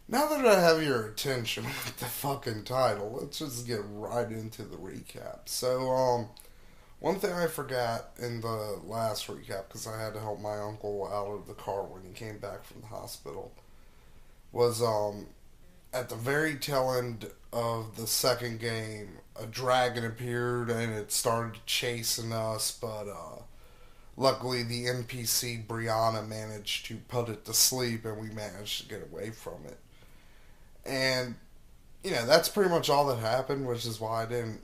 Now that I have your attention with the fucking title, let's just get right into the recap. One thing I forgot in the last recap, because I had to help my uncle out of the car when he came back from the hospital, was, at the very tail end of the second game, a dragon appeared and it started chasing us, but, luckily the NPC Brianna managed to put it to sleep and we managed to get away from it. And that's pretty much all that happened, which is why I didn't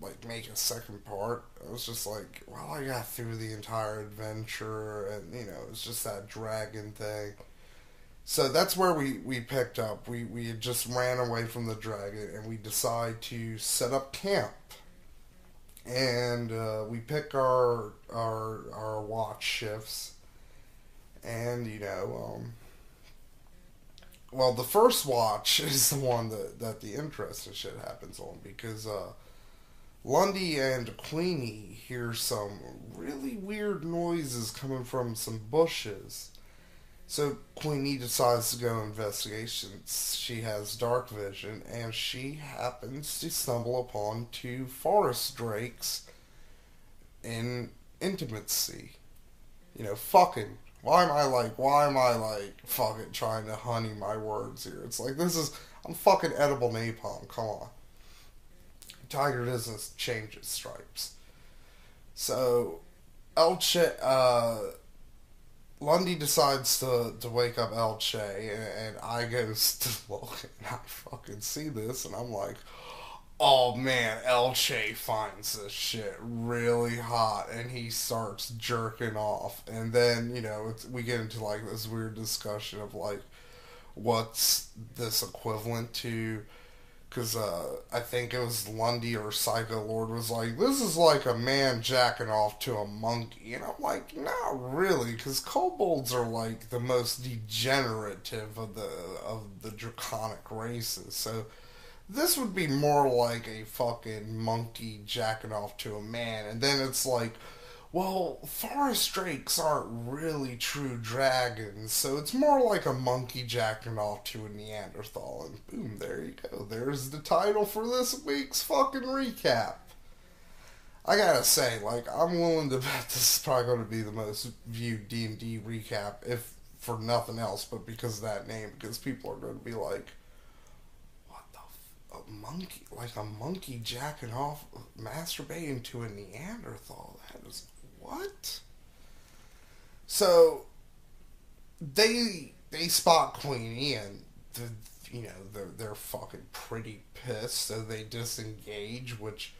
like make a second part. I was just like, well, I got through the entire adventure, and it's just that dragon thing. So that's where we picked up. We had just ran away from the dragon, and we decide to set up camp. And we pick our watch shifts, and well, the first watch is the one that the interesting shit happens on because Lundy and Queenie hear some really weird noises coming from some bushes. So Queenie decides to go investigate. She has dark vision, and she happens to stumble upon two forest drakes in intimacy. Fucking. Why am I like fucking trying to honey my words here? It's like I'm fucking edible napalm. Come on. Tiger doesn't change its stripes. So Elche, Lundy decides to wake up Elche, and I goes to look, and I fucking see this, and I'm like, oh man, Elche finds this shit really hot, and he starts jerking off, and then we get into like this weird discussion of like, what's this equivalent to? Because I think it was Lundy or Psycho Lord was like, this is like a man jacking off to a monkey. And I'm like, not really, because kobolds are like the most degenerative of the draconic races. So this would be more like a fucking monkey jacking off to a man. And then it's like, well, forest drakes aren't really true dragons, so it's more like a monkey jacking off to a Neanderthal. And boom, there you go. There's the title for this week's fucking recap. I gotta say, like, I'm willing to bet this is probably going to be the most viewed D&D recap, if for nothing else, but because of that name, because people are going to be like, what the a monkey, like a monkey jacking off, masturbating to a Neanderthal. That is what? So they spot Queenie, and they're fucking pretty pissed. So they disengage, which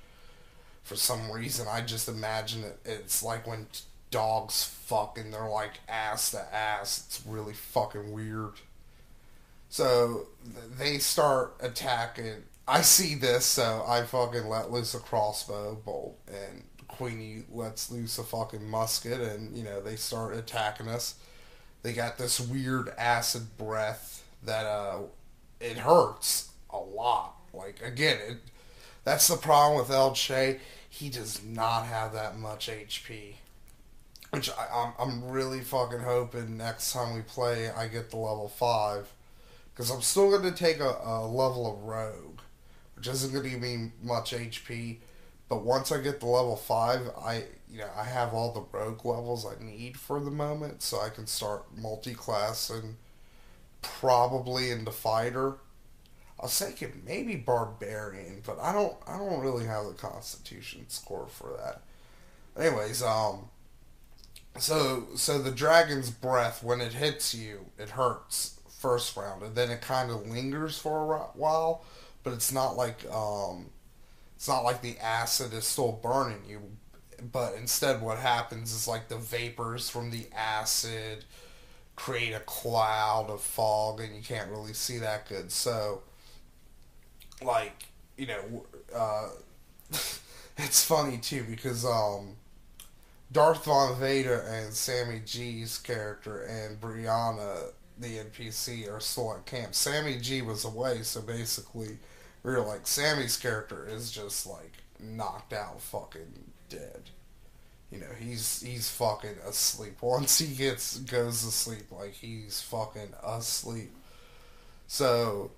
for some reason I just imagine it's like when dogs fuck and they're like ass to ass. It's really fucking weird. So they start attacking. I see this, so I fucking let loose a crossbow bolt, and Queenie lets loose a fucking musket, and they start attacking us. They got this weird acid breath that it hurts a lot. Like again, that's the problem with El Che. He does not have that much HP. Which I'm really fucking hoping next time we play I get the level 5. Because I'm still going to take a level of Rogue, which isn't going to give me much HP. But once I get the level 5, I have all the Rogue levels I need for the moment, so I can start multi-class and probably into Fighter. I was thinking maybe Barbarian, but I don't really have the Constitution score for that. Anyways, so the dragon's breath, when it hits you, it hurts first round, and then it kind of lingers for a while, but it's not like the acid is still burning you. But instead, what happens is like the vapors from the acid create a cloud of fog, and you can't really see that good. So, like you know, uh, it's funny too because Darth Von Vader and Sammy G's character and Brianna, the NPC, are still at camp. Sammy G was away, so basically, we were like, Sammy's character is just like knocked out, fucking dead. He's fucking asleep. Once he goes to sleep, like he's fucking asleep. So,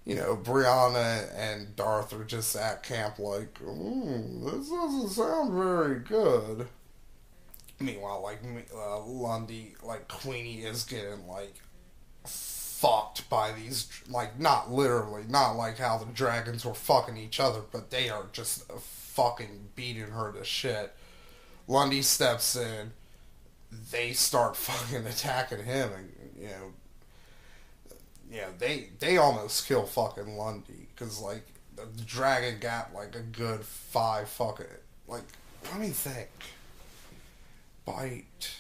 Brianna and Darth are just at camp like, this doesn't sound very good. Meanwhile, like, Lundy, like, Queenie is getting, like, fucked by these, like, not literally, not like how the dragons were fucking each other, but they are just fucking beating her to shit. Lundy steps in, they start fucking attacking him, and, they almost kill fucking Lundy, because, like, the dragon got, like, a good 5 fucking, like, let me think. Bite.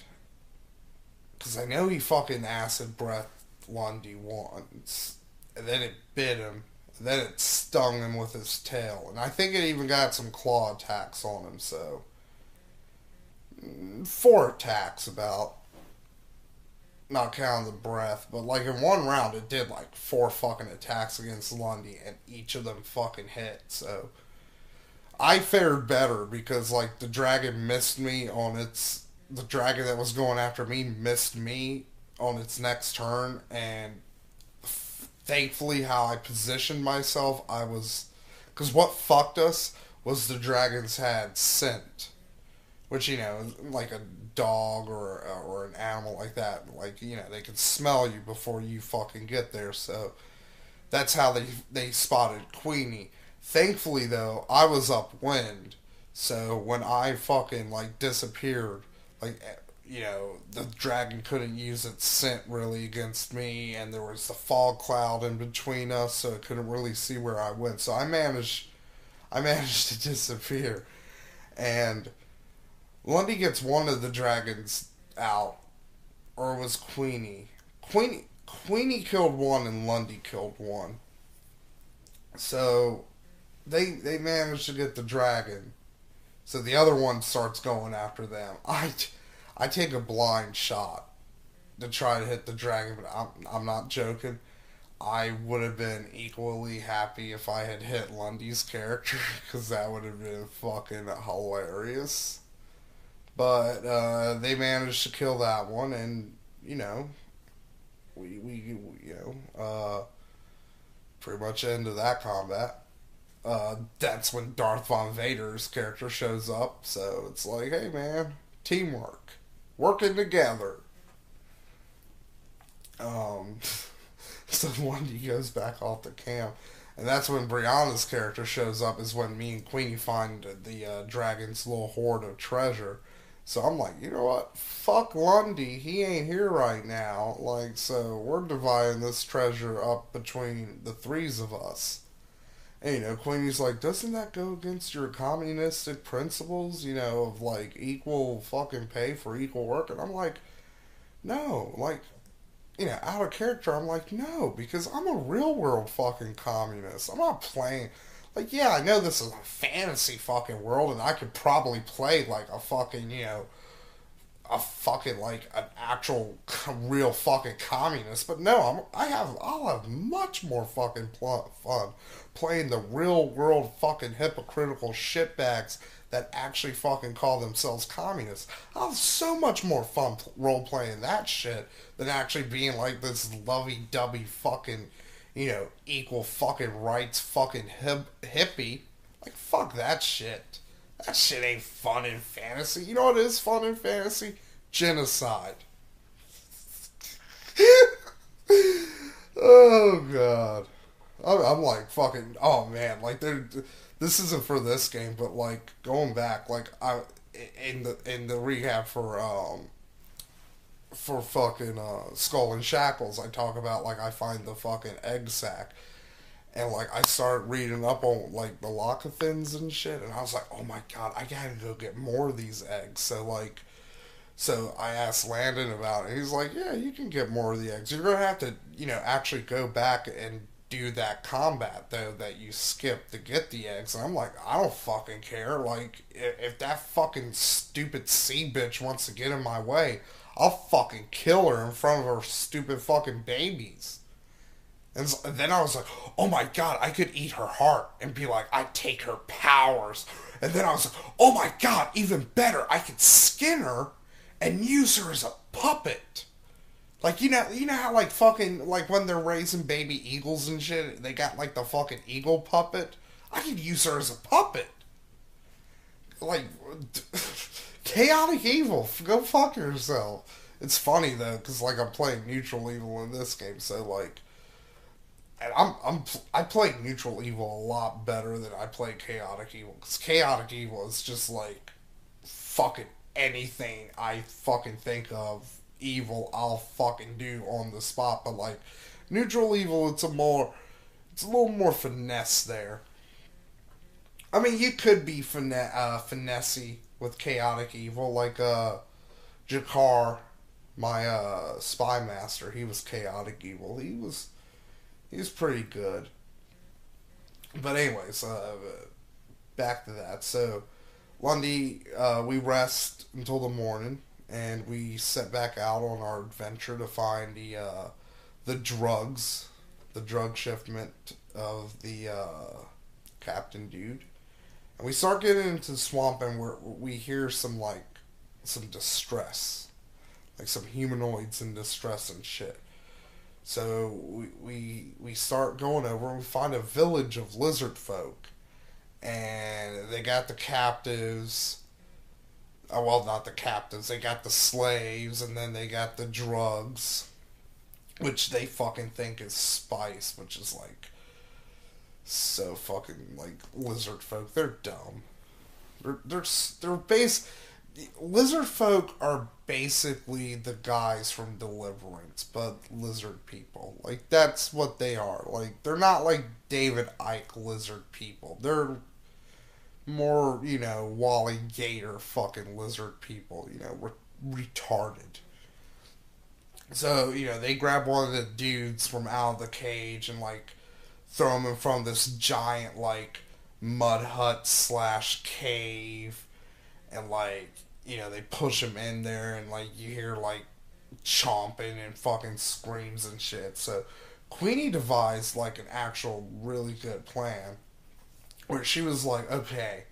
Because I know he fucking acid breath Lundy once, and then it bit him, and then it stung him with his tail, and I think it even got some claw attacks on him, so 4 attacks about, not counting the breath, but like in one round it did like 4 fucking attacks against Lundy, and each of them fucking hit, so I fared better because like the dragon missed me on its, the dragon that was going after me missed me on its next turn, and thankfully how I positioned myself, I was, because what fucked us was the dragons had scent, which like a dog or an animal like that, like they can smell you before you fucking get there. So that's how they spotted Queenie. Thankfully though, I was upwind, so when I fucking like disappeared, like the dragon couldn't use its scent really against me, and there was the fog cloud in between us, so it couldn't really see where I went. So I managed to disappear, and Lundy gets one of the dragons out, or it was Queenie. Queenie killed one and Lundy killed one. So they managed to get the dragon. So the other one starts going after them. I take a blind shot to try to hit the dragon, but I'm not joking. I would have been equally happy if I had hit Lundy's character, because that would have been fucking hilarious. But they managed to kill that one, and we pretty much ended that combat. That's when Darth Von Vader's character shows up. So it's like, hey man, teamwork, working together. Um, so Lundy goes back off the camp, and that's when Brianna's character shows up. Is when me and Queenie find the dragon's little hoard of treasure. So I'm like, you know what? Fuck Lundy. He ain't here right now. Like, so we're dividing this treasure up between the threes of us. And, Queenie's like, doesn't that go against your communistic principles, of, like, equal fucking pay for equal work? And I'm like, no. Like, out of character, I'm like, no, because I'm a real world fucking communist. I'm not playing. Like, yeah, I know this is a fantasy fucking world, and I could probably play, like, a fucking, a fucking, like, an actual real fucking communist. But no, I'll have much more fucking fun playing the real world fucking hypocritical shitbags that actually fucking call themselves communists. I'll have so much more fun role playing that shit than actually being like this lovey-dovey fucking, equal fucking rights fucking hippie. Like, fuck that shit. That shit ain't fun in fantasy. You know what is fun in fantasy? Genocide. Oh, God. I'm like fucking, oh man, like this isn't for this game, but like going back, like in the rehab for fucking Skull and Shackles, I talk about like I find the fucking egg sack, and like I started reading up on like the Locathins and shit, and I was like, oh my god, I gotta go get more of these eggs. So I asked Landon about it. He's like, yeah, you can get more of the eggs. You're gonna have to, actually go back and do that combat though that you skipped to get the eggs. And I'm like, I don't fucking care. Like, if that fucking stupid sea bitch wants to get in my way, I'll fucking kill her in front of her stupid fucking babies. And then I was like, oh my god, I could eat her heart and be like, I take her powers. And then I was like, oh my god, even better, I could skin her and use her as a puppet. Like, you know how, like, fucking, like, when they're raising baby eagles and shit, they got, like, the fucking eagle puppet? I could use her as a puppet. Like, chaotic evil, go fuck yourself. It's funny, though, because, like, I'm playing neutral evil in this game, so, like, and I play neutral evil a lot better than I play chaotic evil, because chaotic evil is just, like, fucking anything I fucking think of evil I'll fucking do on the spot. But like neutral evil, it's a little more finesse there. I mean, you could be finessey with chaotic evil, like Jakar, my spy master. He was chaotic evil. He was pretty good. But anyways, back to that. So Lundy, we rest until the morning, and we set back out on our adventure to find the drugs, the drug shipment of the captain dude. And we start getting into the swamp, and we hear some distress, like some humanoids in distress and shit. So we start going over, and we find a village of lizard folk, and they got the captives. Oh, well, not the captives. They got the slaves, and then they got the drugs, which they fucking think is spice, which is like so fucking like lizard folk. They're dumb. They're base. Lizard folk are basically the guys from Deliverance, but lizard people. Like that's what they are. Like they're not like David Icke lizard people. They're more, Wally Gator fucking lizard people, retarded. So, they grab one of the dudes from out of the cage and, like, throw him in front of this giant, like, mud hut slash cave. And, like, they push him in there and, like, you hear, like, chomping and fucking screams and shit. So, Queenie devised, like, an actual really good plan where she was like, okay,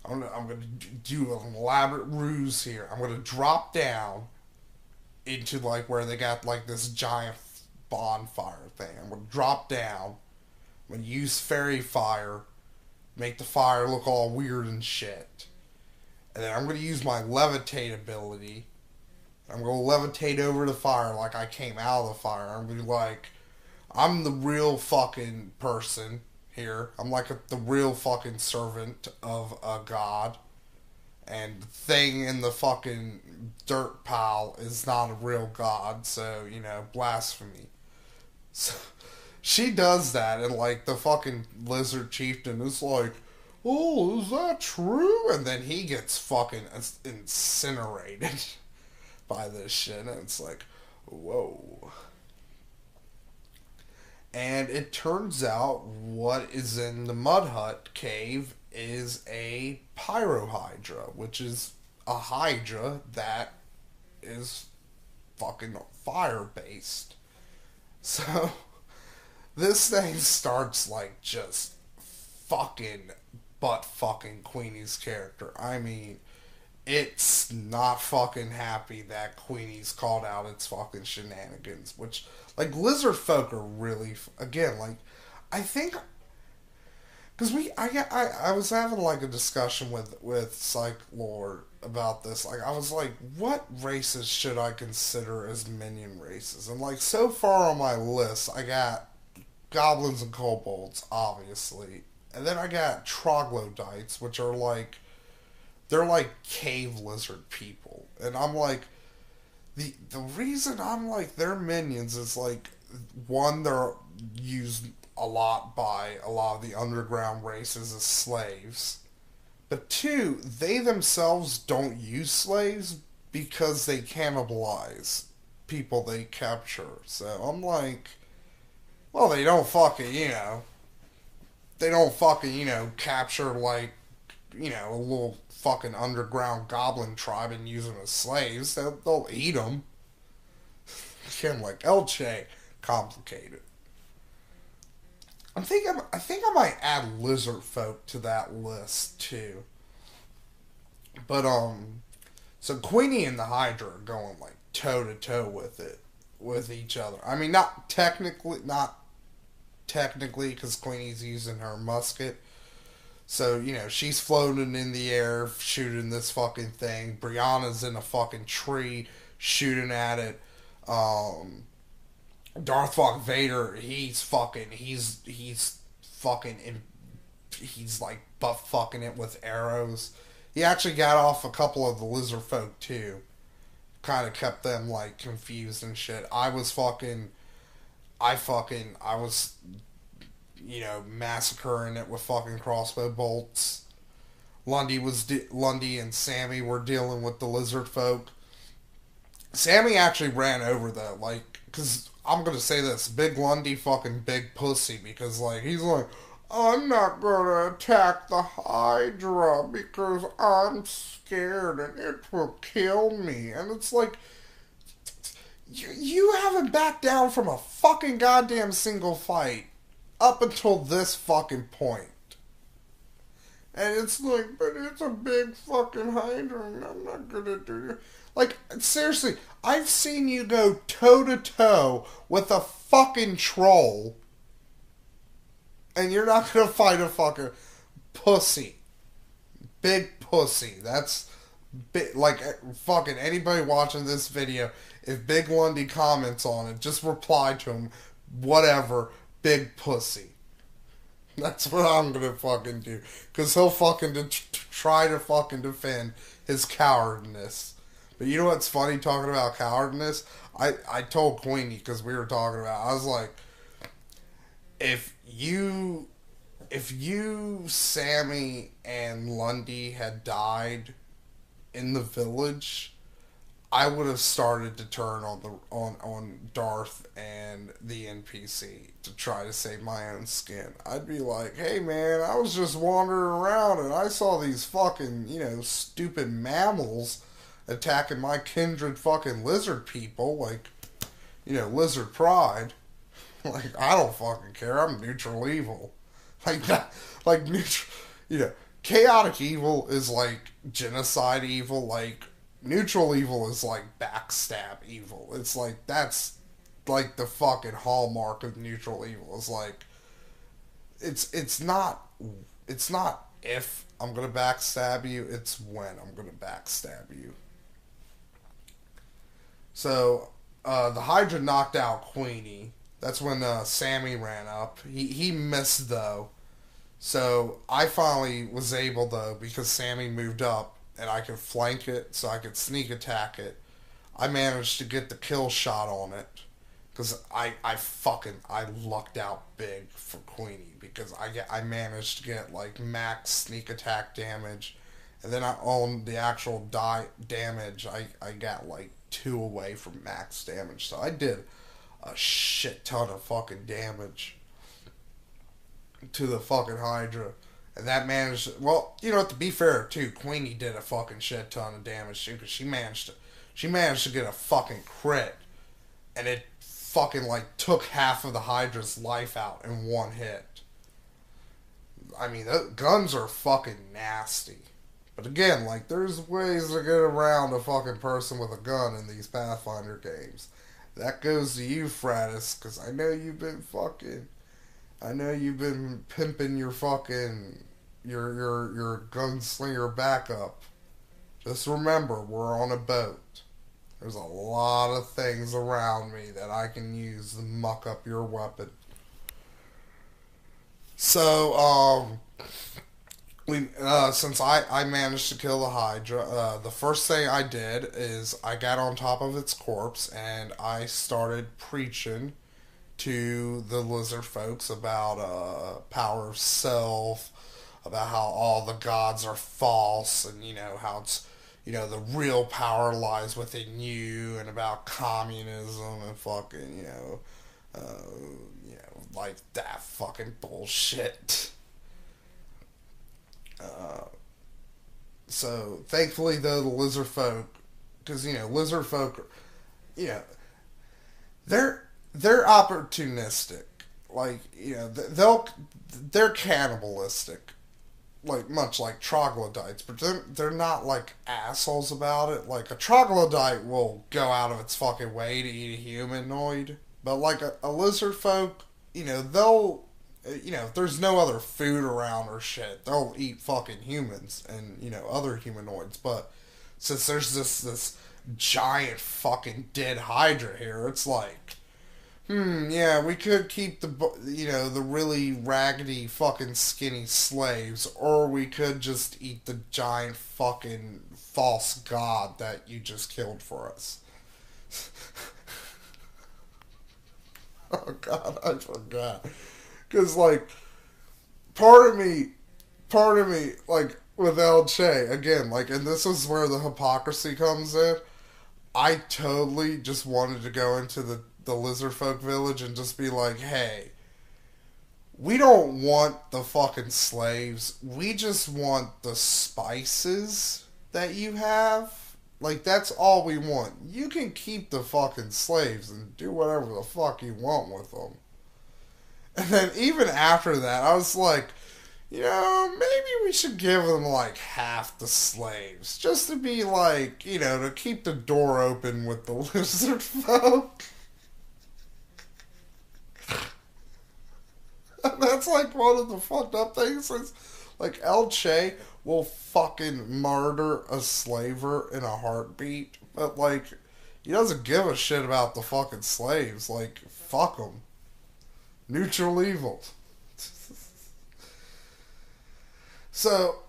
I'm gonna do an elaborate ruse here. I'm gonna drop down into like where they got like this giant bonfire thing. I'm gonna drop down. I'm gonna use fairy fire, make the fire look all weird and shit. And then I'm gonna use my levitate ability. I'm gonna levitate over the fire like I came out of the fire. I'm gonna be like, I'm the real fucking person here. I'm like the real fucking servant of a god. And the thing in the fucking dirt pile is not a real god, so, blasphemy. So, she does that, and, like, the fucking lizard chieftain is like, oh, is that true? And then he gets fucking incinerated by this shit, and it's like, whoa. And it turns out what is in the Mud Hut cave is a pyrohydra, which is a hydra that is fucking fire based. So this thing starts like just fucking butt fucking Queenie's character. I mean, it's not fucking happy that Queenie's called out its fucking shenanigans, which, like, lizard folk are really, again, like, I think, because I was having, like, a discussion with Psych Lord about this, like, I was like, what races should I consider as minion races? And, like, so far on my list, I got goblins and kobolds, obviously, and then I got troglodytes, which are, like, they're like cave lizard people. And I'm like, the reason I'm like they're minions is like, one, they're used a lot by a lot of the underground races as slaves. But two, they themselves don't use slaves because they cannibalize people they capture. So I'm like, well, they don't fucking, capture like, a little fucking underground goblin tribe and use them as slaves. They'll eat them. Again, like Elche, complicated. I think I might add lizard folk to that list too. But so Queenie and the Hydra are going like toe to toe with it, with each other. I mean, not technically, because Queenie's using her musket. So, she's floating in the air shooting this fucking thing. Brianna's in a fucking tree shooting at it. Darth fuck Vader, he's like butt fucking it with arrows. He actually got off a couple of the lizard folk too. Kind of kept them like confused and shit. I was massacring it with fucking crossbow bolts. Lundy and Sammy were dealing with the lizard folk. Sammy actually ran over though, like, cause I'm gonna say this, Big Lundy fucking big pussy, because like he's like, I'm not gonna attack the Hydra because I'm scared and it will kill me, and it's like, you haven't backed down from a fucking goddamn single fight up until this fucking point. And it's like, but it's a big fucking Hydra and I'm not gonna do it. Like, seriously, I've seen you go toe to toe with a fucking troll and you're not gonna fight a fucking pussy. Big pussy. That's big, like, fucking anybody watching this video, if Big Lundy comments on it, just reply to him, whatever, big pussy. That's what I'm gonna fucking do. Because he'll fucking try to fucking defend his cowardness. But you know what's funny talking about cowardness? I told Queenie, because we were talking about, I was like, if you, Sammy, and Lundy had died in the village, I would have started to turn on Darth and the NPC to try to save my own skin. I'd be like, hey man, I was just wandering around and I saw these fucking, stupid mammals attacking my kindred fucking lizard people, like, lizard pride. Like, I don't fucking care, I'm neutral evil. Like that, like neutral, chaotic evil is like genocide evil, like neutral evil is like backstab evil. It's like, that's like the fucking hallmark of neutral evil. It's like, it's not if I'm gonna backstab you, it's when I'm gonna backstab you. So, the Hydra knocked out Queenie. That's when Sammy ran up. He missed though. So I finally was able though, because Sammy moved up and I could flank it, so I could sneak attack it. I managed to get the kill shot on it, because I lucked out big for Queenie, because I managed to get like max sneak attack damage, and then on the actual damage I got like 2 away from max damage, so I did a shit ton of fucking damage to the fucking Hydra. And that managed, well, to be fair too, Queenie did a fucking shit ton of damage too, because she managed to get a fucking crit, and it fucking like took half of the Hydra's life out in one hit. I mean, guns are fucking nasty. But again, like, there's ways to get around a fucking person with a gun in these Pathfinder games. That goes to you, Fratus, because I know you've been pimping your fucking, your gunslinger backup. Just remember, we're on a boat. There's a lot of things around me that I can use to muck up your weapon. So, since I managed to kill the Hydra, the first thing I did is I got on top of its corpse and I started preaching to the lizard folks about power of self, about how all the gods are false, and how it's, the real power lies within you, and about communism and fucking like that fucking bullshit. So thankfully though, the lizard folk, because lizard folk, they're opportunistic. Like, they're cannibalistic. like much like troglodytes, but they're not like assholes about it. Like a troglodyte will go out of its fucking way to eat a humanoid, but like a lizard folk, they'll, if there's no other food around or shit, they'll eat fucking humans and other humanoids. But since there's this giant fucking dead hydra here, it's like, yeah, we could keep the really raggedy fucking skinny slaves, or we could just eat the giant fucking false god that you just killed for us. Oh god, I forgot. Cause like part of me, like with El Che again, like, and this is where the hypocrisy comes in. I totally just wanted to go into the lizard folk village and just be like, hey, we don't want the fucking slaves. We just want the spices that you have. Like, that's all we want. You can keep the fucking slaves and do whatever the fuck you want with them. And then even after that, I was like, maybe we should give them like half the slaves. Just to be like, to keep the door open with the lizard folk. And that's like one of the fucked up things is, like, El Che will fucking murder a slaver in a heartbeat. But, like, he doesn't give a shit about the fucking slaves. Like, fuck them. Neutral evil. So,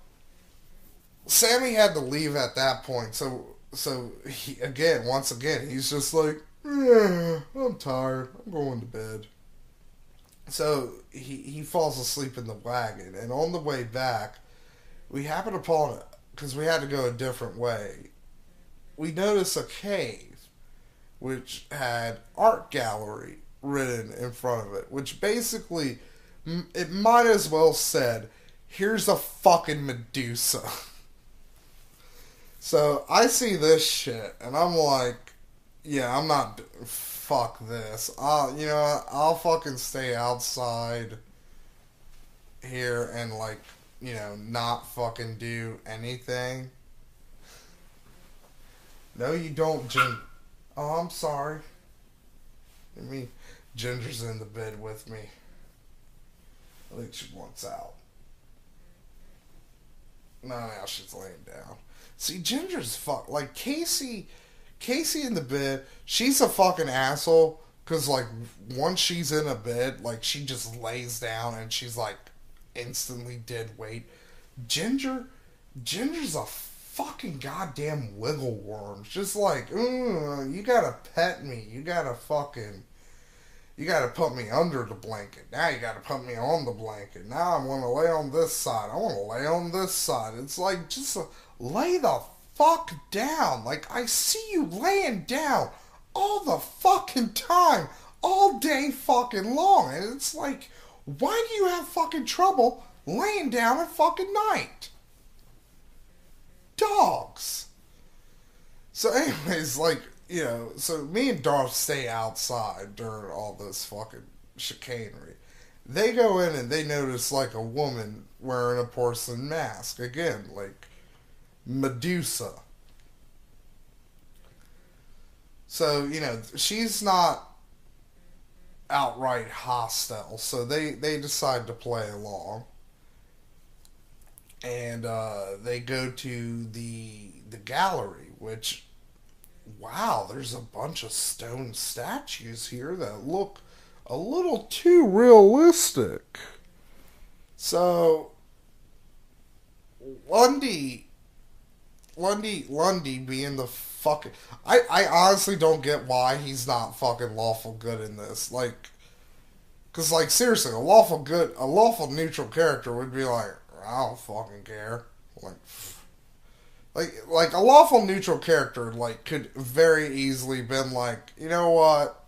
Sammy had to leave at that point. So once again, he's just like, yeah, I'm tired. I'm going to bed. So he falls asleep in the wagon, and on the way back, we happen upon it because we had to go a different way. We noticed a cave which had art gallery written in front of it, which basically it might as well said, "Here's a fucking Medusa." So I see this shit, and I'm like, yeah, I'm not. Fuck this. I'll fucking stay outside here and, like, not fucking do anything. No, you don't, Ginger. Oh, I'm sorry. Ginger's in the bed with me. I think she wants out. No, now she's laying down. See, Ginger's like, Casey in the bed, she's a fucking asshole. Because, like, once she's in a bed, like, she just lays down and she's, like, instantly dead weight. Ginger's a fucking goddamn wiggle worm. Just like, you gotta pet me. You gotta put me under the blanket. Now you gotta put me on the blanket. Now I wanna lay on this side. I wanna lay on this side. It's like, just lay the fuck down. Like, I see you laying down all the fucking time, all day fucking long. And it's like, why do you have fucking trouble laying down at fucking night? Dogs. So anyways, like, so me and Darth stay outside during all this fucking chicanery. They go in and they notice, like, a woman wearing a porcelain mask. Again, like, Medusa. So, she's not outright hostile, so they decide to play along. And they go to the gallery, which, wow, there's a bunch of stone statues here that look a little too realistic. So, Lundy being the fucking... I honestly don't get why he's not fucking lawful good in this. Like, because, like, seriously, a lawful neutral character would be like, I don't fucking care. Like a lawful neutral character, like, could very easily been like, you know what?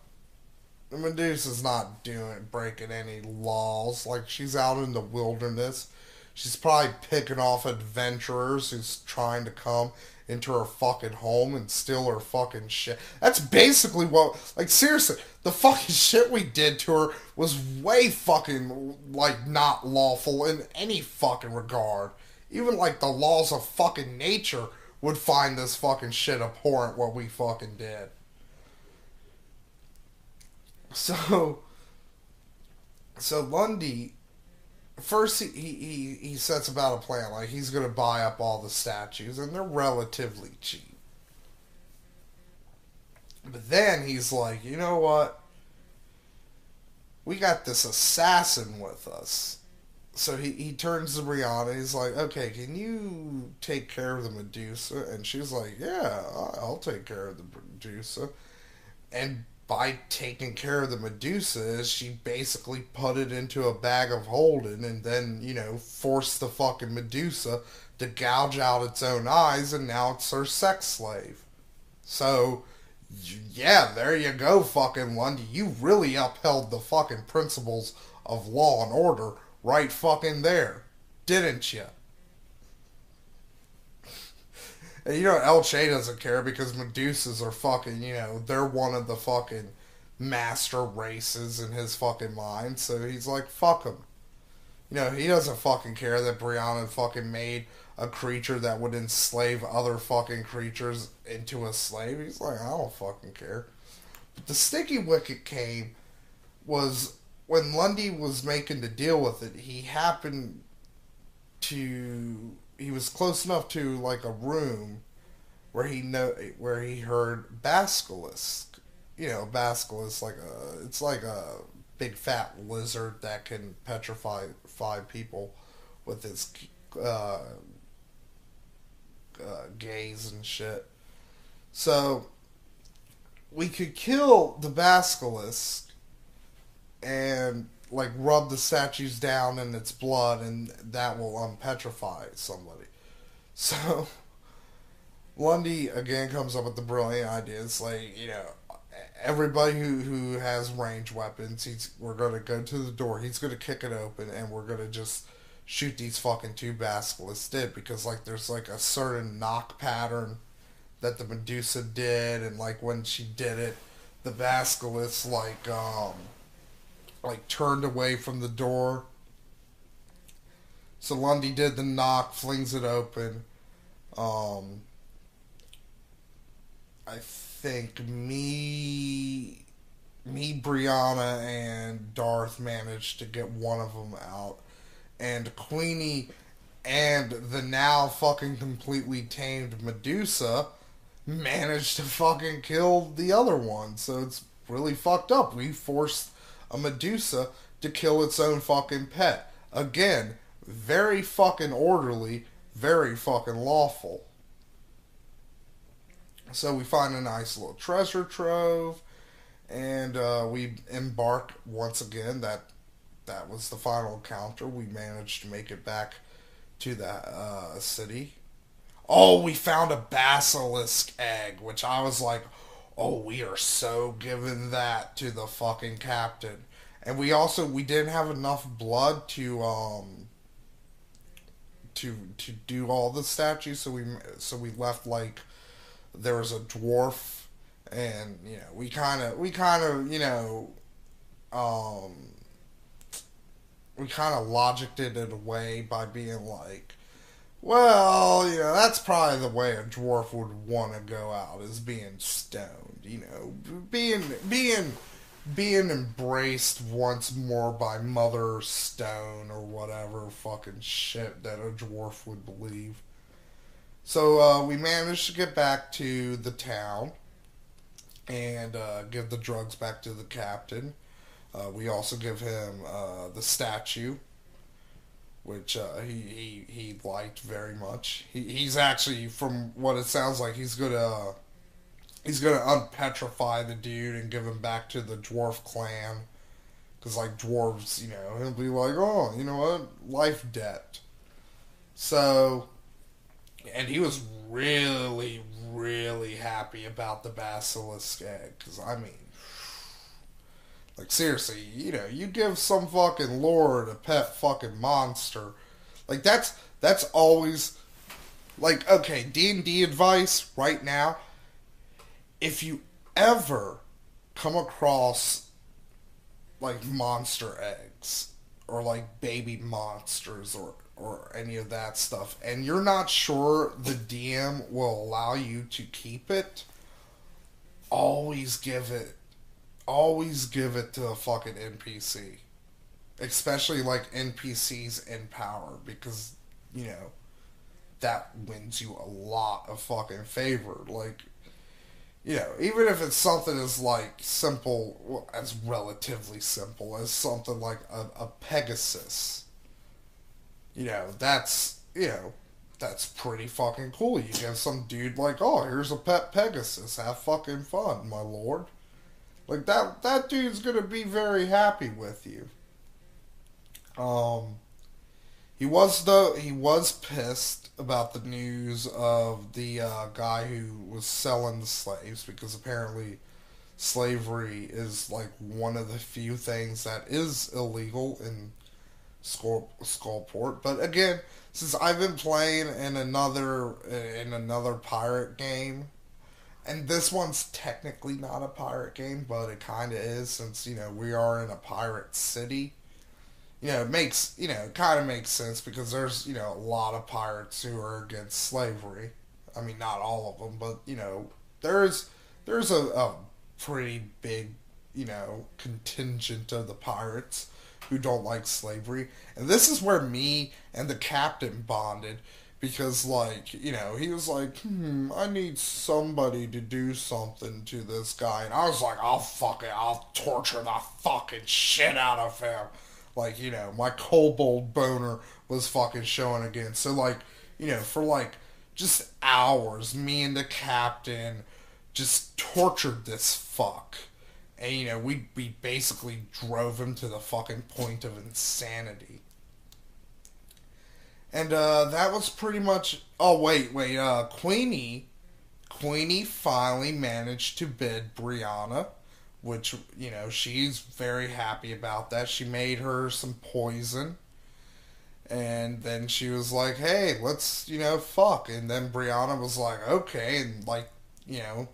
Medusa's not breaking any laws. Like, she's out in the wilderness. She's probably picking off adventurers who's trying to come into her fucking home and steal her fucking shit. That's basically what, like, seriously, The fucking shit we did to her was way fucking, like, not lawful in any fucking regard. Even, like, the laws of fucking nature would find this fucking shit abhorrent what we fucking did. So, so Lundy, first he sets about a plan. Like, he's gonna buy up all the statues, and they're relatively cheap. But then he's like, you know what? We got this assassin with us. So he turns to Brianna. He's like, okay, can you take care of the Medusa? And she's like, yeah, I'll take care of the Medusa. And by taking care of the Medusa, she basically put it into a bag of holding and then, forced the fucking Medusa to gouge out its own eyes, and now it's her sex slave. So, yeah, there you go, fucking Lundy. You really upheld the fucking principles of law and order right fucking there, didn't you? And El Che doesn't care because Medusas are fucking, they're one of the fucking master races in his fucking mind. So he's like, fuck him. He doesn't fucking care that Brianna fucking made a creature that would enslave other fucking creatures into a slave. He's like, I don't fucking care. But the sticky wicket came was when Lundy was making the deal with it. He was close enough to like a room where he heard basilisk. Basilisk it's like a big fat lizard that can petrify people with its uh, gaze and shit. So we could kill the basilisk and like rub the statues down in its blood, and that will unpetrify somebody. So Lundy again comes up with the brilliant idea. It's like, everybody who has range weapons, we're gonna go to the door. He's gonna kick it open, and we're gonna just shoot these fucking two basilisks dead, because like there's like a certain knock pattern that the Medusa did, and like when she did it, the basilisk like turned away from the door. So Lundy did the knock, flings it open. Um, I think Brianna, and Darth managed to get one of them out, and Queenie and the now fucking completely tamed Medusa managed to fucking kill the other one. So it's really fucked up. We forced a Medusa to kill its own fucking pet. Again, very fucking orderly, very fucking lawful. So we find a nice little treasure trove, and we embark once again. That was the final encounter. We managed to make it back to the city. Oh, we found a basilisk egg, which I was like, oh, we are so giving that to the fucking captain. And we didn't have enough blood to do all the statues, so we left like there was a dwarf, and we kind of logicked it in a way by being like, well, that's probably the way a dwarf would want to go out, is being stoned, being embraced once more by Mother Stone or whatever fucking shit that a dwarf would believe. So we managed to get back to the town and give the drugs back to the captain. We also give him the statue, which he liked very much. He's actually, from what it sounds like, he's gonna unpetrify the dude and give him back to the dwarf clan, because like dwarves, he'll be like, oh, you know what, life debt. So, and he was really, really happy about the basilisk egg, because I mean, like seriously, you give some fucking lord a pet fucking monster, like that's always, like, okay, D&D advice right now: if you ever come across like monster eggs or like baby monsters or any of that stuff, and you're not sure the DM will allow you to keep it, always give it to a fucking NPC. Especially like NPCs in power, because, you know, that wins you a lot of fucking favor. Like, you know, even if it's something as like simple, well, as relatively simple as something like a Pegasus, you know, that's pretty fucking cool. You get some dude like, oh, here's a pet Pegasus, have fucking fun, my lord. Like that dude's gonna be very happy with you. Um, he was pissed about the news of the guy who was selling the slaves, because apparently slavery is like one of the few things that is illegal in Skullport. But again, since I've been playing in another pirate game, and this one's technically not a pirate game, but it kind of is, since, you know, we are in a pirate city. You know, it makes, you know, it kind of makes sense, because there's, you know, a lot of pirates who are against slavery. I mean, not all of them, but, you know, there's a pretty big, you know, contingent of the pirates who don't like slavery. And this is where me and the captain bonded, because, like, you know, he was like, I need somebody to do something to this guy. And I was like, I'll torture the fucking shit out of him. Like, you know, my kobold boner was fucking showing again. So, like, you know, for like just hours, me and the captain just tortured this fuck. And, you know, we basically drove him to the fucking point of insanity. And that was pretty much. Oh, wait. Queenie finally managed to bid Brianna, which, you know, she's very happy about that. She made her some poison, and then she was like, hey, let's, you know, fuck. And then Brianna was like, okay, and, like, you know,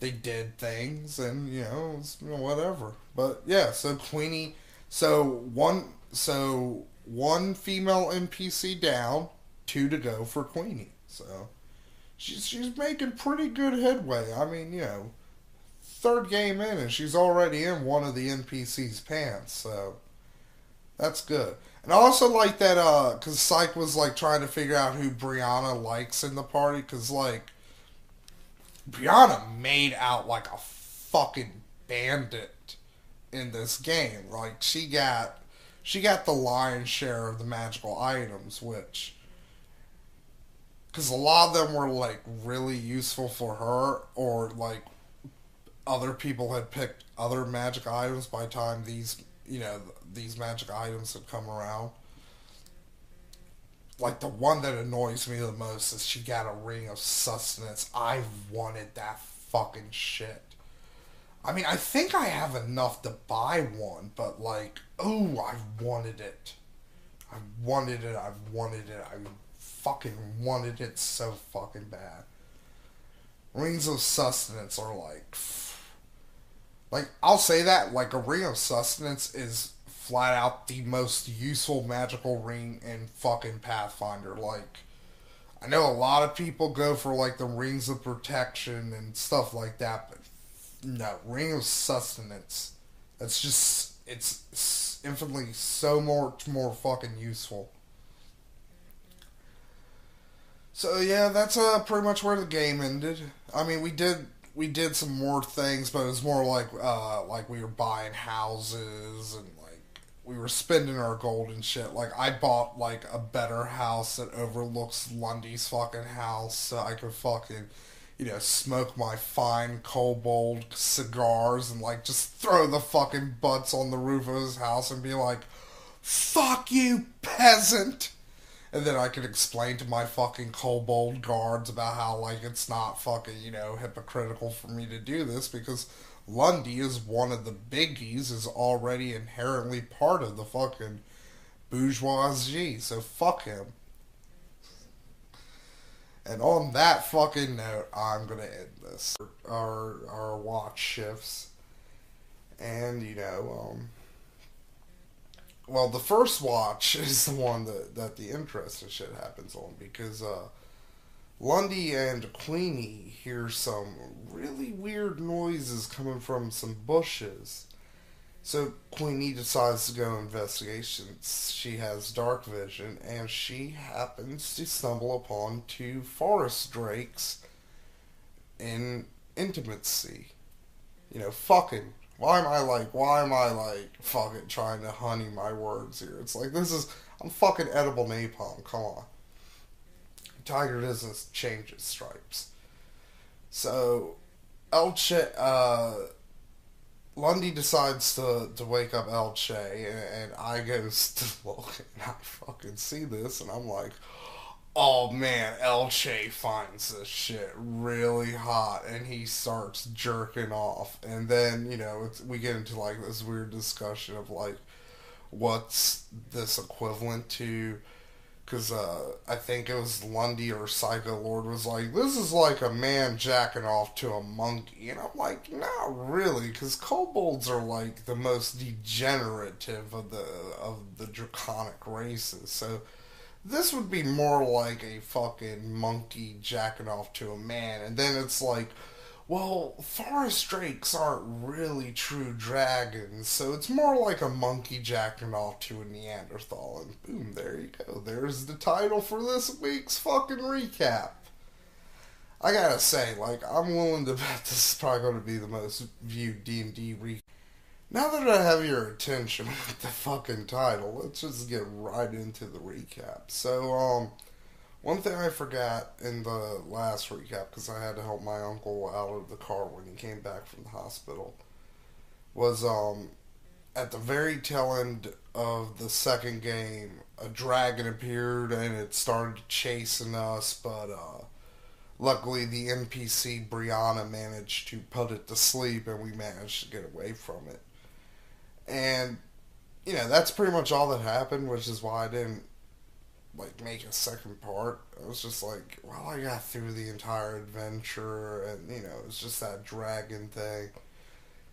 they did things, and, you know, it was, you know, whatever. But yeah, so Queenie, so one female NPC down, two to go for Queenie. So she's making pretty good headway. I mean, you know, third game in, and she's already in one of the NPC's pants, so that's good. And I also like that, because Psych was, like, trying to figure out who Brianna likes in the party, because, like, Brianna made out like a fucking bandit in this game. Like, she got the lion's share of the magical items, which, because a lot of them were, like, really useful for her, or, like, other people had picked other magic items by the time these, you know, these magic items had come around. Like, the one that annoys me the most is she got a ring of sustenance. I wanted that fucking shit. I mean, I think I have enough to buy one, but, like, oh, I wanted it. I wanted it. I wanted it. I fucking wanted it so fucking bad. Rings of sustenance are like, I'll say that, like, a ring of sustenance is flat out the most useful magical ring in fucking Pathfinder. Like, I know a lot of people go for, like, the rings of protection and stuff like that, but no, ring of sustenance. That's just, it's infinitely so much more fucking useful. So yeah, that's pretty much where the game ended. I mean, we did some more things, but it was more like we were buying houses, and like we were spending our gold and shit. Like, I bought like a better house that overlooks Lundy's fucking house, so I could fucking, you know, smoke my fine kobold cigars and, like, just throw the fucking butts on the roof of his house and be like, fuck you, peasant! And then I could explain to my fucking kobold guards about how, like, it's not fucking, you know, hypocritical for me to do this, because Lundy is one of the biggies, is already inherently part of the fucking bourgeoisie, so fuck him. And on that fucking note, I'm gonna end this. Our watch shifts. And, well, the first watch is the one that the interesting shit happens on because Lundy and Queenie hear some really weird noises coming from some bushes. So Queenie decides to go investigate. She has dark vision, and she happens to stumble upon two forest drakes in intimacy. Fucking. Why am I like fucking trying to honey my words here? It's like I'm fucking edible napalm. Come on. Tiger doesn't change its stripes. So Elche, Lundy decides to wake up Elche, and I goes to look, and I fucking see this, and I'm like, oh man, Elche finds this shit really hot, and he starts jerking off, and then we get into like this weird discussion of like, what's this equivalent to? Because I think it was Lundy or Psycho Lord was like, this is like a man jacking off to a monkey. And I'm like, not really, because kobolds are like the most degenerative of the draconic races. So this would be more like a fucking monkey jacking off to a man. And then it's like, well, forest drakes aren't really true dragons, so it's more like a monkey jacking off to a Neanderthal. And boom, there you go. There's the title for this week's fucking recap. I gotta say, like, I'm willing to bet this is probably going to be the most viewed D&D recap. Now that I have your attention with the fucking title, let's just get right into the recap. So, one thing I forgot in the last recap, because I had to help my uncle out of the car when he came back from the hospital, was at the very tail end of the second game, a dragon appeared and it started chasing us, but luckily the NPC Brianna managed to put it to sleep and we managed to get away from it. And, that's pretty much all that happened, which is why I didn't like make a second part. I was just like, well, I got through the entire adventure, and it's just that dragon thing.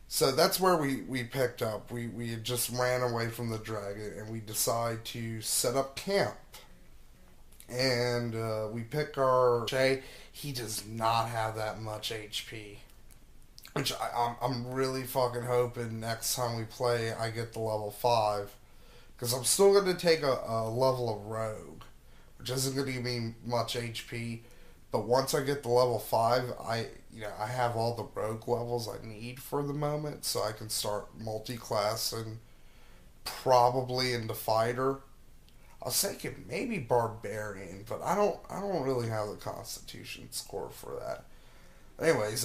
So that's where we picked up. We had just ran away from the dragon, and we decide to set up camp. And we pick our Shay. He does not have that much HP, which I'm really fucking hoping next time we play I get the level 5. Because I'm still going to take a level of rogue, which isn't going to give me much HP. But once I get the level 5, I have all the rogue levels I need for the moment, so I can start multi-classing probably into fighter. I was thinking maybe barbarian, but I don't really have the constitution score for that. Anyways,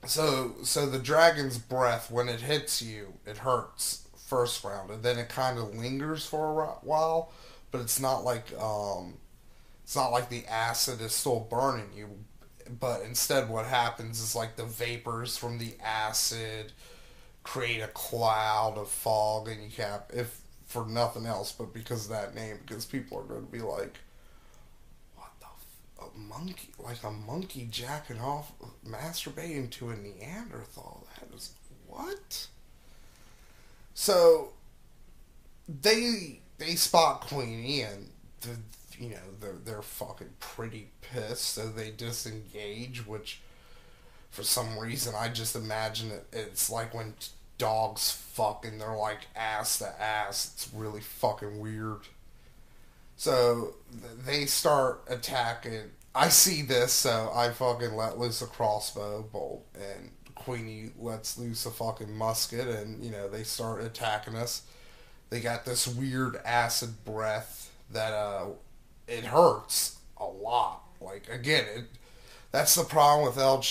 so the dragon's breath, when it hits you, it hurts first round, and then it kind of lingers for a while, but it's not like the acid is still burning you. But instead, what happens is like the vapors from the acid create a cloud of fog, and you have, if for nothing else, but because of that name, because people are going to be like, what the a monkey, like a monkey jacking off, masturbating to a Neanderthal. That is what? So they spot Queenie, and they're fucking pretty pissed, so they disengage, which for some reason I just imagine it's like when dogs fuck and they're like ass to ass. It's really fucking weird. So they start attacking. I see this, so I fucking let loose a crossbow bolt, and Queenie lets loose a fucking musket, and they start attacking us. They got this weird acid breath that it hurts a lot. Like again, that's the problem with LG.